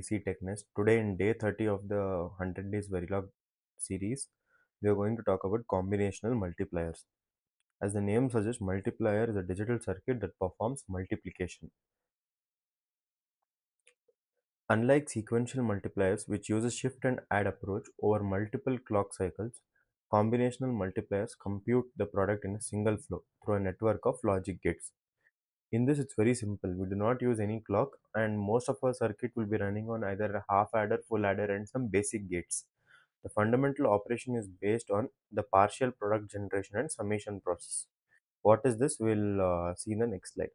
DC TechNest. Today, in day 30 of the 100 Days Verilog series, we are going to talk about combinational multipliers. As the name suggests, multiplier is a digital circuit that performs multiplication. Unlike sequential multipliers, which use a shift and add approach over multiple clock cycles, combinational multipliers compute the product in a single flow through a network of logic gates. In this, it's very simple. We do not use any clock, and most of our circuit will be running on either a half adder, full adder, and some basic gates. The fundamental operation is based on the partial product generation and summation process. What is this? We'll see in the next slide.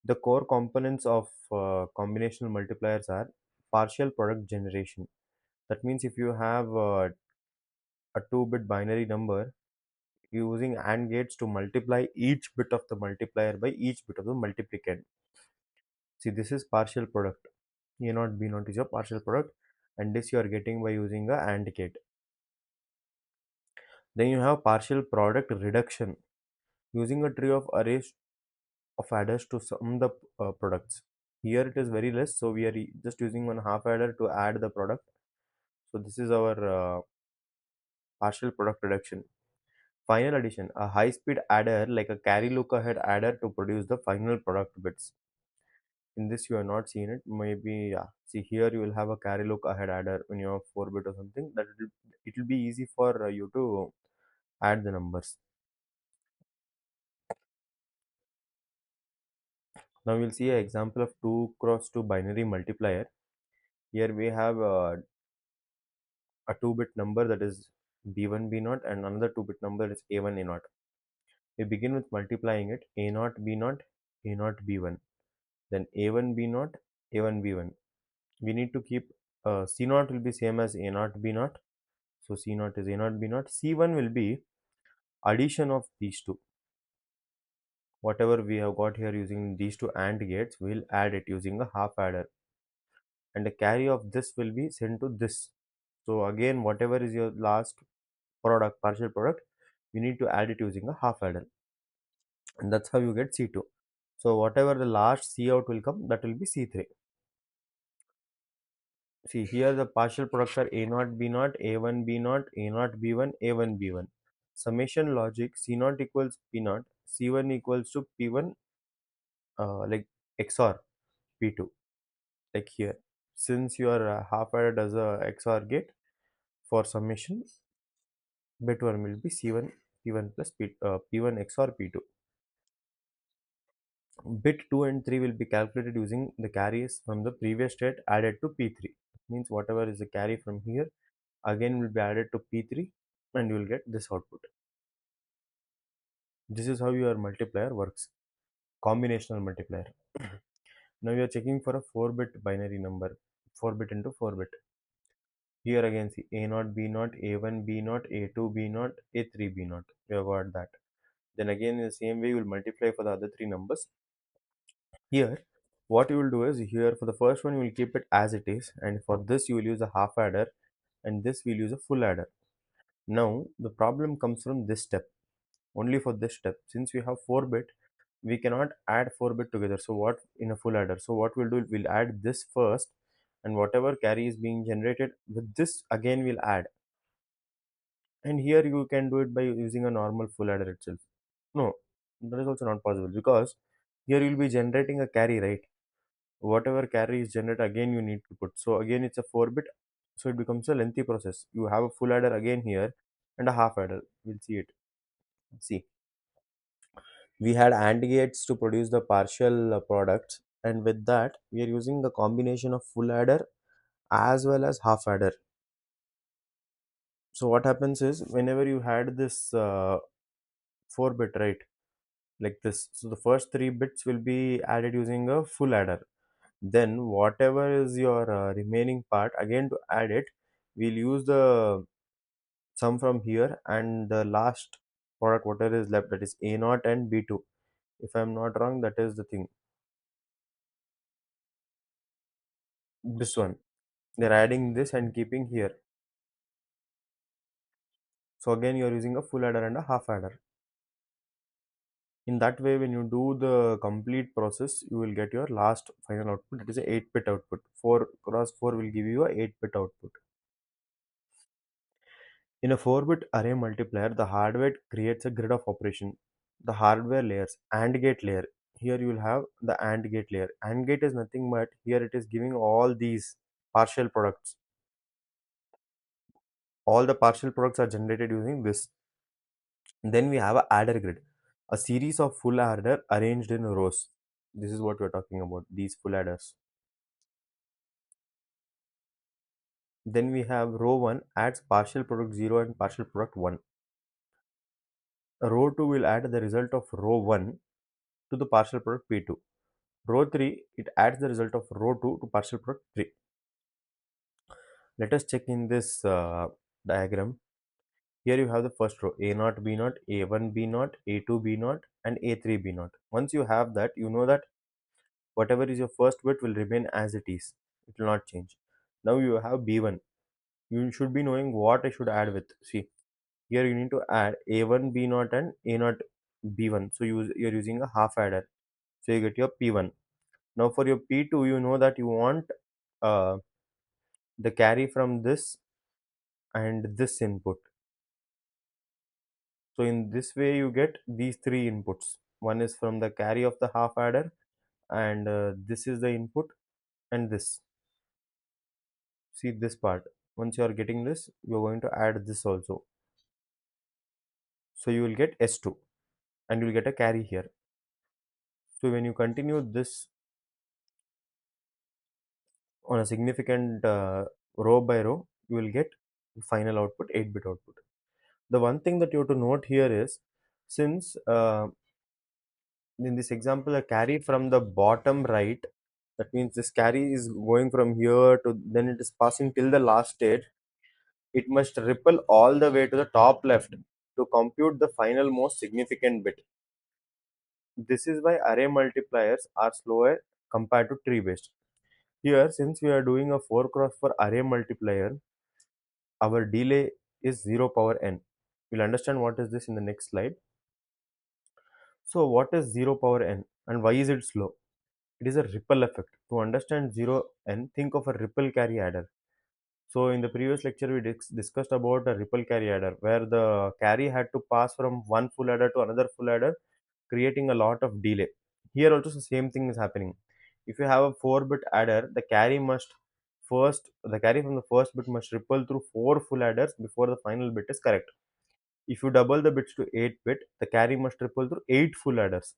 The core components of combinational multipliers are partial product generation. That means if you have a 2-bit binary number, using AND gates to multiply each bit of the multiplier by each bit of the multiplicand. See, this is partial product. A naught B naught is your partial product, and this you are getting by using a AND gate. Then you have partial product reduction, using a tree of arrays of adders to sum the products. Here it is very less, so we are just using one half adder to add the product. So this is our partial product reduction. Final addition, a high speed adder like a carry look ahead adder to produce the final product bits. In this you have not seen it, maybe. Yeah, see, here you will have a carry look ahead adder when you have 4-bit or something, that it will be easy for you to add the numbers. Now we'll see an example of 2 cross 2 binary multiplier. Here we have a 2-bit number, that is b1 b0, and another 2-bit number is a1 a0. We begin with multiplying it, a0 b0 a0 b1, then a1 b0 a1 b1. We need to keep c0 will be same as a0 b0. So C0 is A0 B0. C1 will be addition of these two. Whatever we have got here using these two AND gates, we'll add it using a half adder. And the carry of this will be sent to this. So again, whatever is your last product, partial product, you need to add it using a half adder. And that's how you get C2. So whatever the last C out will come, that will be C3. See, here the partial products are A0 B0, A1 B0, A0 B1, A1 B1. Summation logic, C0 equals P0, C1 equals to P1, like XOR P2, like here. Since your half adder does a XOR gate, for summation, bit 1 will be C1 P1 plus P1 XOR P2. Bit 2 and 3 will be calculated using the carries from the previous state added to P3. Means whatever is the carry from here again will be added to P3, and you will get this output. This is how your multiplier works. Combinational multiplier. Now you are checking for a 4-bit binary number, 4-bit into 4-bit. Here again see A0 B0, A1 B0, A2 B0, A3 B0. We have got that. Then again in the same way you will multiply for the other three numbers. Here what you will do is, here for the first one you will keep it as it is, and for this you will use a half adder, and this we will use a full adder. Now the problem comes from this step. Only for this step, since we have 4-bit, we cannot add 4-bit together. So what, in a full adder, so what we'll do, we'll add this first, and whatever carry is being generated with this again we'll add. And here you can do it by using a normal full adder itself. No, that is also not possible, because here you'll be generating a carry, right? Whatever carry is generated again you need to put. So again it's a 4-bit, so it becomes a lengthy process. You have a full adder again here and a half adder. We'll see it. See, we had AND gates to produce the partial products, and with that we are using the combination of full adder as well as half adder. So what happens is, whenever you had this 4-bit, right, like this, so the first 3 bits will be added using a full adder. Then whatever is your remaining part, again to add it, we'll use the sum from here, and the last product whatever is left, that is A0 and B2. If I'm not wrong, that is the thing, this one. They're adding this and keeping here. So again you are using a full adder and a half adder. In that way, when you do the complete process, you will get your last final output. It is a 8-bit output. 4 cross 4 will give you a 8-bit output. In a 4-bit array multiplier, the hardware creates a grid of operation. The hardware layers, AND gate layer. Here you will have the AND gate layer. AND gate is nothing but here it is giving all these partial products. All the partial products are generated using this. Then we have a adder grid, a series of full adder arranged in rows. This is what we're talking about, these full adders. Then we have row 1 adds partial product 0 and partial product 1. Row 2 will add the result of row 1 to the partial product P2. Row 3, it adds the result of row 2 to partial product 3. Let us check in this diagram. Here you have the first row A0 B0, A1 B0, A2 B0 and A3 B0. Once you have that, you know that whatever is your first bit will remain as it is. It will not change. Now you have B1. You should be knowing what I should add with. See, here you need to add A1 B0 and A0 B1. So you're using a half adder. So you get your P1. Now for your P2, you know that you want uh, the carry from this and this input. So in this way, you get these three inputs. One is from the carry of the half adder, and this is the input, and this. See this part. Once you are getting this, you are going to add this also. So you will get S2, and you will get a carry here. So when you continue this on a significant row by row, you will get final output, 8-bit output. The one thing that you have to note here is, since in this example, a carry from the bottom right, that means this carry is going from here to, then it is passing till the last stage, it must ripple all the way to the top left to compute the final most significant bit. This is why array multipliers are slower compared to tree based. Here, since we are doing a 4 cross 4 array multiplier, our delay is 0 power n. We'll understand what is this in the next slide. So what is 0 power n and why is it slow? It is a ripple effect. To understand 0 n, think of a ripple carry adder. So in the previous lecture, we discussed about a ripple carry adder where the carry had to pass from one full adder to another full adder, creating a lot of delay. Here also the same thing is happening. If you have a 4-bit adder, the carry from the first bit must ripple through 4 full adders before the final bit is correct. If you double the bits to 8-bit, the carry must ripple through 8 full adders.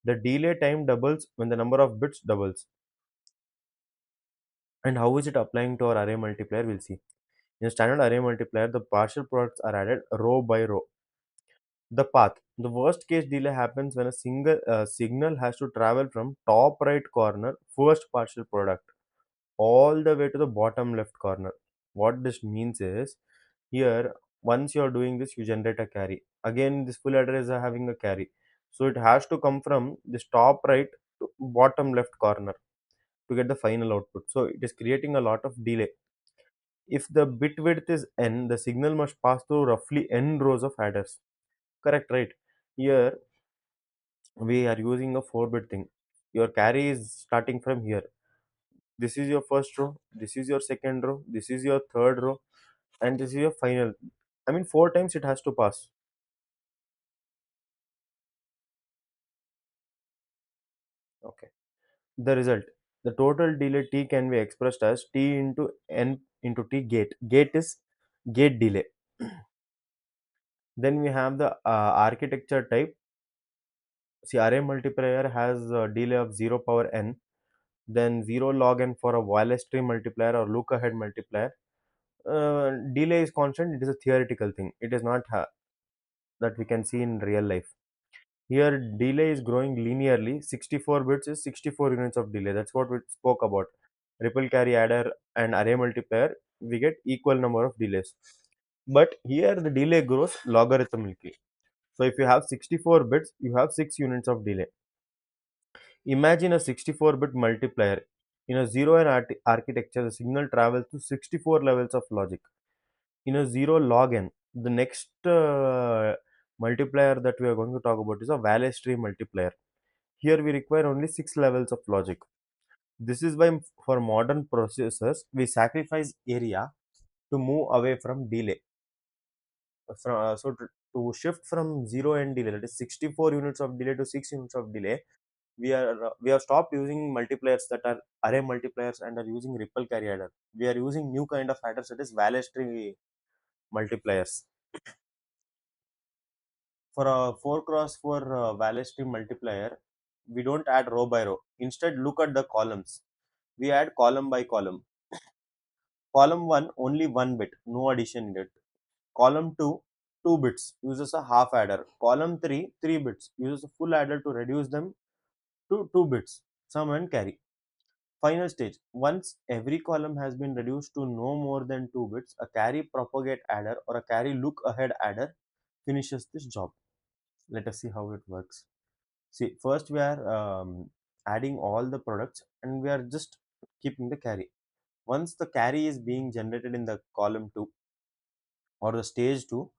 The delay time doubles when the number of bits doubles. And how is it applying to our array multiplier? We'll see. In a standard array multiplier, the partial products are added row by row. The path. The worst case delay happens when a single signal has to travel from top right corner, first partial product, all the way to the bottom left corner. What this means is, here, once you are doing this, you generate a carry. Again, this full adder is having a carry. So it has to come from this top right to bottom left corner to get the final output. So it is creating a lot of delay. If the bit width is n, the signal must pass through roughly n rows of adders. Correct, right? Here we are using a 4-bit thing. Your carry is starting from here. This is your first row, this is your second row, this is your third row, and this is your final. I mean, 4 times it has to pass. Okay. The result. The total delay T can be expressed as T into N into T gate. Gate is gate delay. Then we have the architecture type. See, array multiplier has a delay of 0 power n, then 0 log n for a Wallace tree multiplier or look ahead multiplier. Delay is constant, it is a theoretical thing. It is not that we can see in real life. Here, delay is growing linearly. 64 bits is 64 units of delay. That's what we spoke about. Ripple carry adder and array multiplier, we get equal number of delays. But here, the delay grows logarithmically. So if you have 64 bits, you have 6 units of delay. Imagine a 64-bit multiplier. In a 0 and architecture, the signal travels to 64 levels of logic. In a 0 log n, the next Multiplier that we are going to talk about is a Wallace tree multiplier. Here we require only 6 levels of logic. This is why for modern processors we sacrifice area to move away from delay. To shift from 0 and delay, that is 64 units of delay to 6 units of delay, we have stopped using multipliers that are array multipliers and are using ripple carry adder. We are using new kind of adders, that is Wallace tree multipliers. For a 4 cross 4 Wallace tree multiplier, we don't add row by row. Instead, look at the columns. We add column by column. Column 1 only 1 bit, no addition needed. Column 2 2 bits, uses a half adder. Column 3 3 bits, uses a full adder to reduce them to 2 bits. Sum and carry. Final stage. Once every column has been reduced to no more than 2 bits, a carry propagate adder or a carry look ahead adder finishes this job. Let us see how it works. See, first we are adding all the products and we are just keeping the carry. Once the carry is being generated in the column 2 or the stage 2,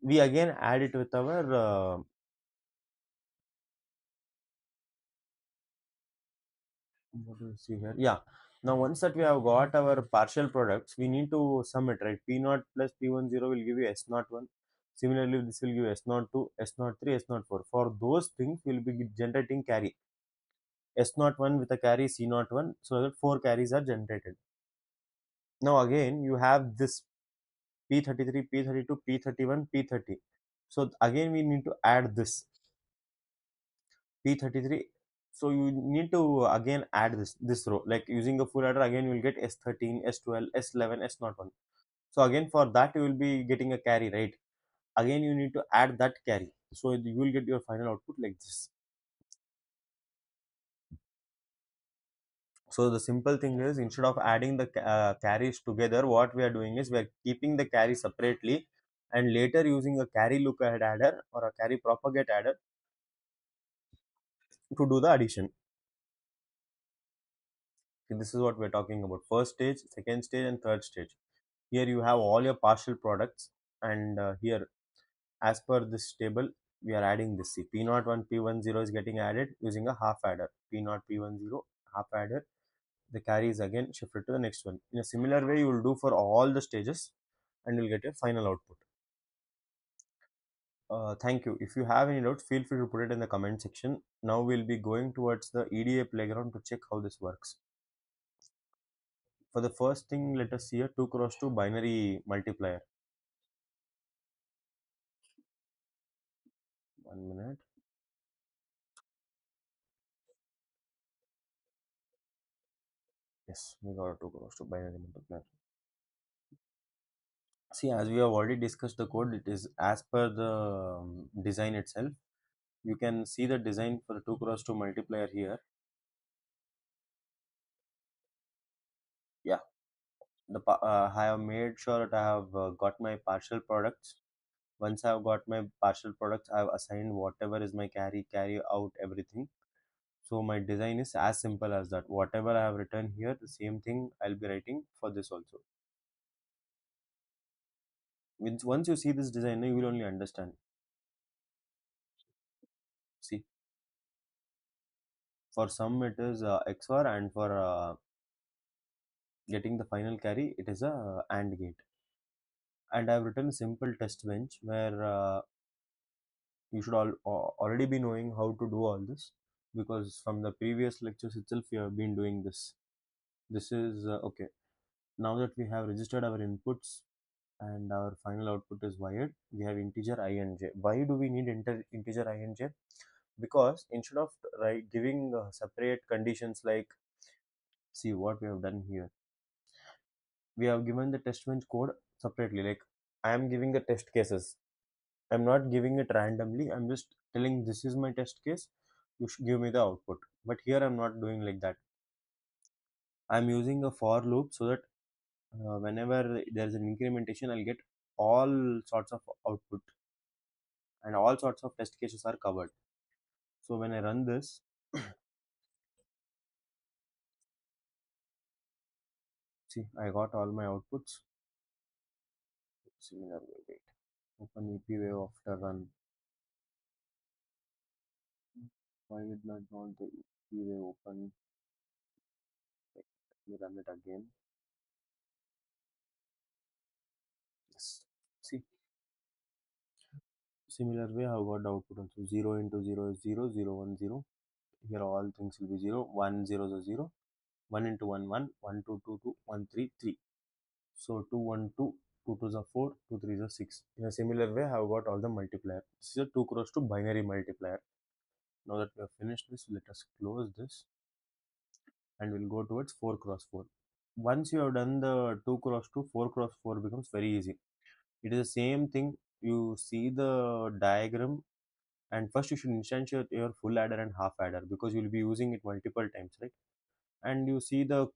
we again add it with our what do we see here? Yeah. Now once that we have got our partial products, we need to sum it, right? P naught plus P10 will give you S naught 1. Similarly, this will give S naught 2, S naught 3, S naught 4. For those things, we will be generating carry. S naught 1 with a carry C naught 1, so that 4 carries are generated. Now again, you have this P33, P32, P31, P30. So again, we need to add this P33. So you need to again add this row, like using a full adder. Again, you will get S13, S12, S11, S01. So again, for that you will be getting a carry, right? Again, you need to add that carry. So you will get your final output like this. So the simple thing is, instead of adding the carries together, what we are doing is we are keeping the carry separately, and later using a carry look ahead adder or a carry propagate adder to do the addition. Okay, this is what we're talking about: first stage, second stage, and third stage. Here you have all your partial products, and here, as per this table, we are adding this. See, P01 P10 is getting added using a half adder. P0 P10 half adder. The carry is again shifted to the next one. In a similar way, you will do for all the stages, and you'll get your final output. Thank you. If you have any doubts, feel free to put it in the comment section. Now we'll be going towards the EDA playground to check how this works. For the first thing, let us see a 2 cross 2 binary multiplier. 1 minute. Yes, we got a 2 cross 2 binary multiplier. See, as we have already discussed the code, it is as per the design itself. You can see the design for the 2 cross 2 multiplier here. Yeah, I have made sure that I have got my partial products. Once I have got my partial products, I have assigned whatever is my carry out everything. So my design is as simple as that. Whatever I have written here, the same thing I'll be writing for this also. Once you see this design, you will only understand. See, for some it is XOR, and for getting the final carry, it is a AND gate. And I've written a simple test bench where you should already be knowing how to do all this, because from the previous lectures itself you have been doing this. This is okay. Now that we have registered our inputs and our final output is wired, we have integer I and j. Why do we need integer I and j? Because instead of giving separate conditions, like, see what we have done here, we have given the test bench code separately. Like, I am giving the test cases, I'm not giving it randomly. I'm just telling this is my test case. You should give me the output. But here I'm not doing like that. I'm using a for loop so that whenever there's an incrementation, I'll get all sorts of output, and all sorts of test cases are covered. So when I run this, see, I got all my outputs. Similar way, wait. Open EP wave after run. Why did not the keyway open? Let me run it again. Yes. See, similar way I got the output also. 0 into 0 is 0, 0, 1, 0. Here all things will be 0, 1, 0 is 0. 1 into 1, 1, 1, 2, 2, 2, 1, 3, 3. So 2, 1, 2, 2 2 is 4, 2 3 is 6. In a similar way, I have got all the multiplier. This is a 2 cross 2 binary multiplier. Now that we have finished this, let us close this and we'll go towards 4 cross 4. Once you have done the 2 cross 2, 4 cross 4 becomes very easy. It is the same thing. You see the diagram and first you should instantiate your full adder and half adder because you will be using it multiple times, right? And you see the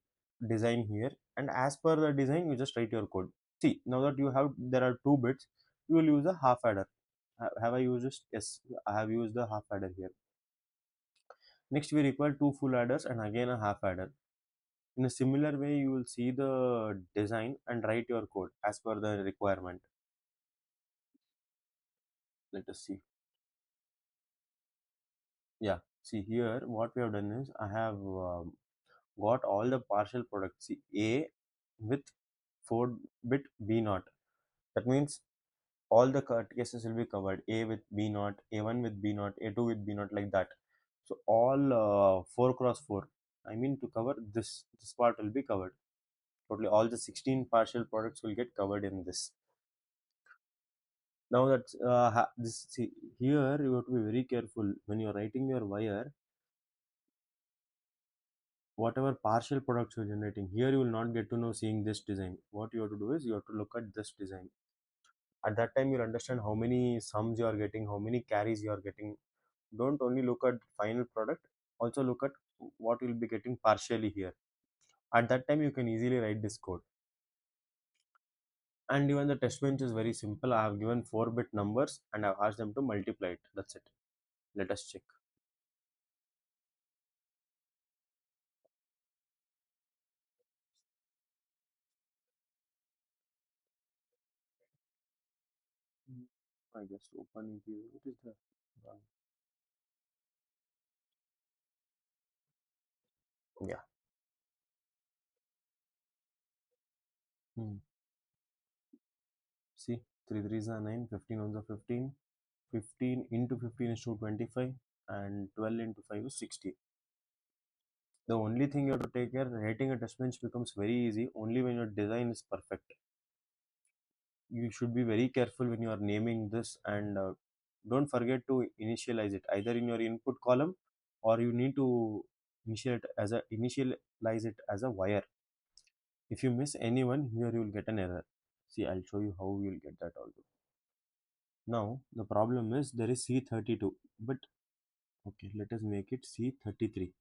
design here, and as per the design you just write your code. See, now that you have, there are 2 bits, you will use a half adder. Have I used this? Yes, I have used the half adder here. Next we require 2 full adders and again a half adder. In a similar way you will see the design and write your code as per the requirement. Let us see. Yeah, see here what we have done is I have got all the partial products. See, a with 4 bit b naught, that means all the cases will be covered. A with b naught, a1 with b naught, a2 with b naught, like that. So all 4 cross 4, I mean to cover this part will be covered. Totally all the 16 partial products will get covered in this. Now that this, see, here you have to be very careful when you're writing your wire. Whatever partial products you're generating, here you will not get to know seeing this design. What you have to do is you have to look at this design. At that time you'll understand how many sums you are getting, how many carries you are getting. Don't only look at final product, also look at what you'll be getting partially here. At that time you can easily write this code. And even the test bench is very simple. I have given 4-bit numbers and I've asked them to multiply it. That's it. Let us check. I guess opening here. What is the yeah. Hmm. See, 3 3s are 9, 15 ones are 15. 15 into 15 is 225 and 12 into 5 is 60. The only thing you have to take care, writing a test bench becomes very easy only when your design is perfect. You should be very careful when you are naming this, and don't forget to initialize it either in your input column or you need to initialize it as a wire. If you miss anyone here you will get an error. See, I'll show you how you will get that also. Now the problem is there is C32, but okay, let us make it C33.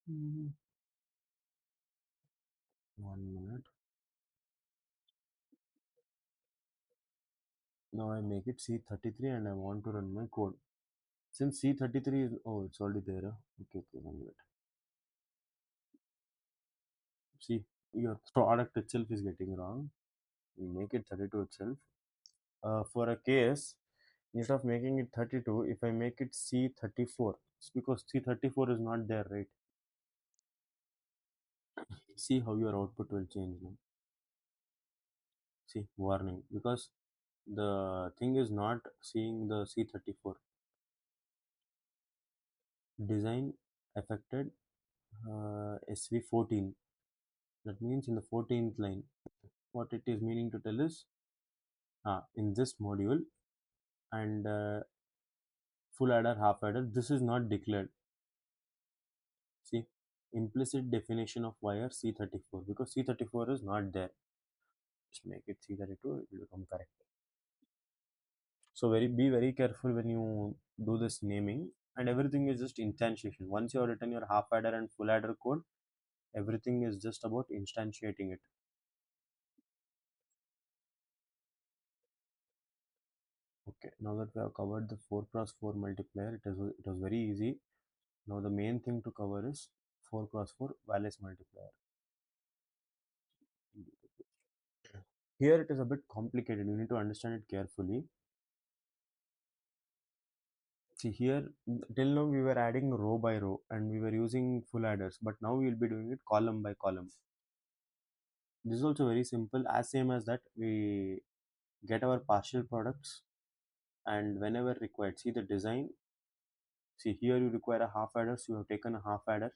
Mhm. 1 minute. Now I make it C33 and I want to run my code. Since C33 is, oh, it's already there. Huh? Okay, okay, 1 minute. See, your product itself is getting wrong. You make it 32 itself. For a case, instead of making it 32, if I make it C34, it's because C34 is not there, right? See how your output will change now. See, warning, because the thing is not seeing the C34. Design affected SV14. That means in the 14th line, what it is meaning to tell is in this module and full adder, half adder, this is not declared. See, implicit definition of wire C34 because C34 is not there. Just make it C32, it will become correct. So be very careful when you do this naming, and everything is just instantiation. Once you have written your half adder and full adder code, everything is just about instantiating it. Okay, now that we have covered the 4 cross 4 multiplier, it was very easy. Now the main thing to cover is 4 cross 4 Wallace multiplier. Here it is a bit complicated. You need to understand it carefully. See here, till now we were adding row by row and we were using full adders, but now we will be doing it column by column. This is also very simple, as same as that we get our partial products, and whenever required, see the design. See here you require a half adder, so you have taken a half adder.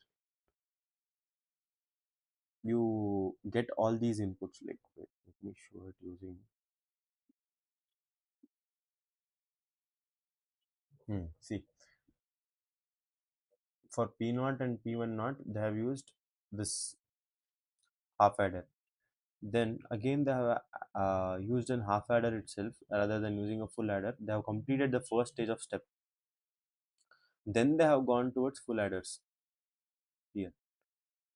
You get all these inputs. Like, wait, let me show it using. See, for P naught and P1 naught, they have used this half adder. Then again they have used an half adder itself rather than using a full adder. They have completed the first stage of step. Then they have gone towards full adders here.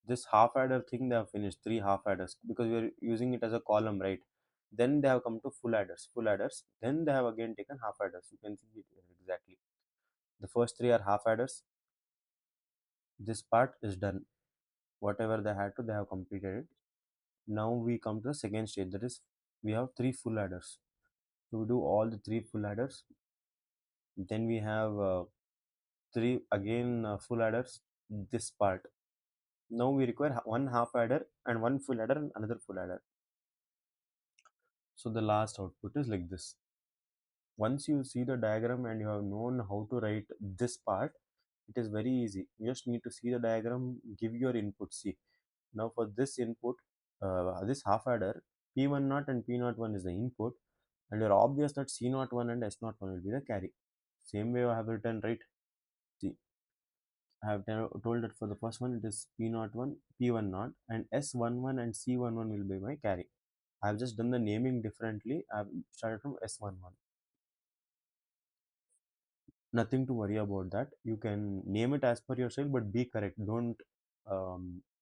This half adder thing they have finished, three half adders, because we are using it as a column, right? Then they have come to full adders. Then they have again taken half adders. You can see it here exactly. The first three are half adders. This part is done. Whatever they had to, they have completed it. Now we come to the second stage, that is we have three full adders. So we do all the three full adders. Then we have three again full adders. This part. Now we require one half adder and one full adder and another full adder. So the last output is like this. Once you see the diagram and you have known how to write this part, it is very easy. You just need to see the diagram, give your input. See, now for this input, this half adder, P1 naught and P naught 1 is the input, and you're obvious that C naught 1 and S naught 1 will be the carry. Same way I have written, right? See, I have told that for the first one it is P naught 1, P1 naught, and S11 and C11 will be my carry. I have just done the naming differently. I have started from S11. Nothing to worry about that. You can name it as per yourself, but be correct. Don't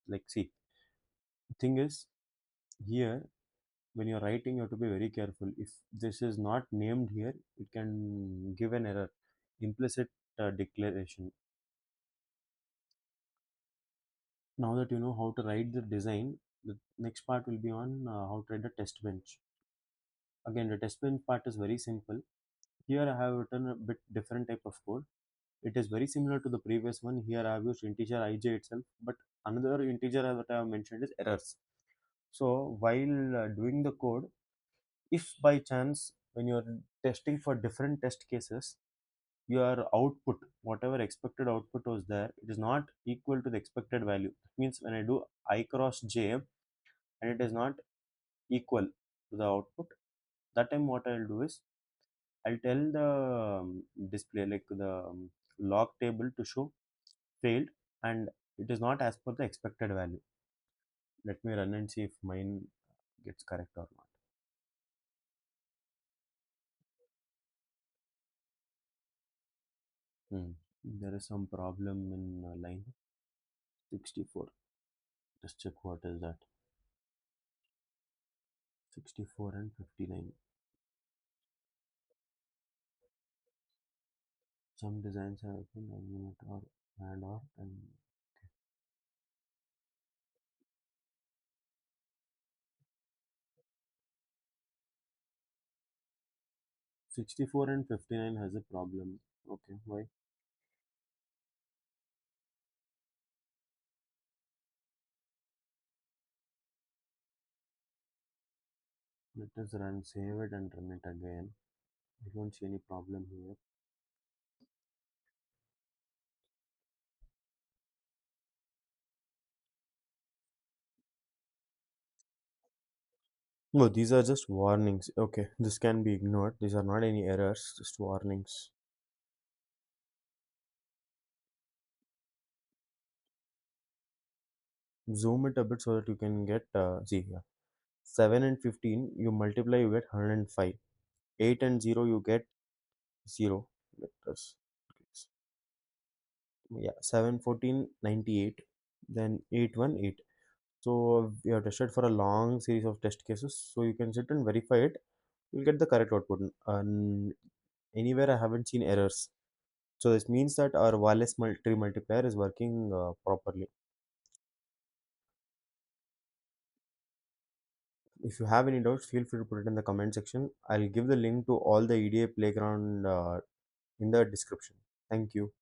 like see. Thing is, here when you're writing, you have to be very careful. If this is not named here, it can give an error. Implicit declaration. Now that you know how to write the design, the next part will be on how to write the test bench. Again, the test bench part is very simple. Here I have written a bit different type of code. It is very similar to the previous one. Here I have used integer ij itself, but another integer that I have mentioned is errors. So while doing the code, if by chance when you are testing for different test cases, your output, whatever expected output was there, it is not equal to the expected value. That means when I do I cross j and it is not equal to the output, that time what I'll do is I'll tell the display, like the log table, to show failed and it is not as per the expected value. Let me run and see if mine gets correct or not. There is some problem in line 64. Just check what is that. 64 and 59. Some designs have been unit or and 64 and 59 has a problem. Okay, why? Let us run, save it and run it again. I don't see any problem here. No, these are just warnings. Okay, this can be ignored. These are not any errors, just warnings. Zoom it a bit so that you can get, see here. 7 and 15, you multiply, you get 105. 8 and 0, you get 0. Let us, yeah, 7, 14, 98. Then 8, 1, 8. So we have tested for a long series of test cases. So you can sit and verify it. You'll get the correct output. And anywhere I haven't seen errors. So this means that our wireless tree multiplier is working properly. If you have any doubts, feel free to put it in the comment section. I'll give the link to all the EDA playground in the description. Thank you.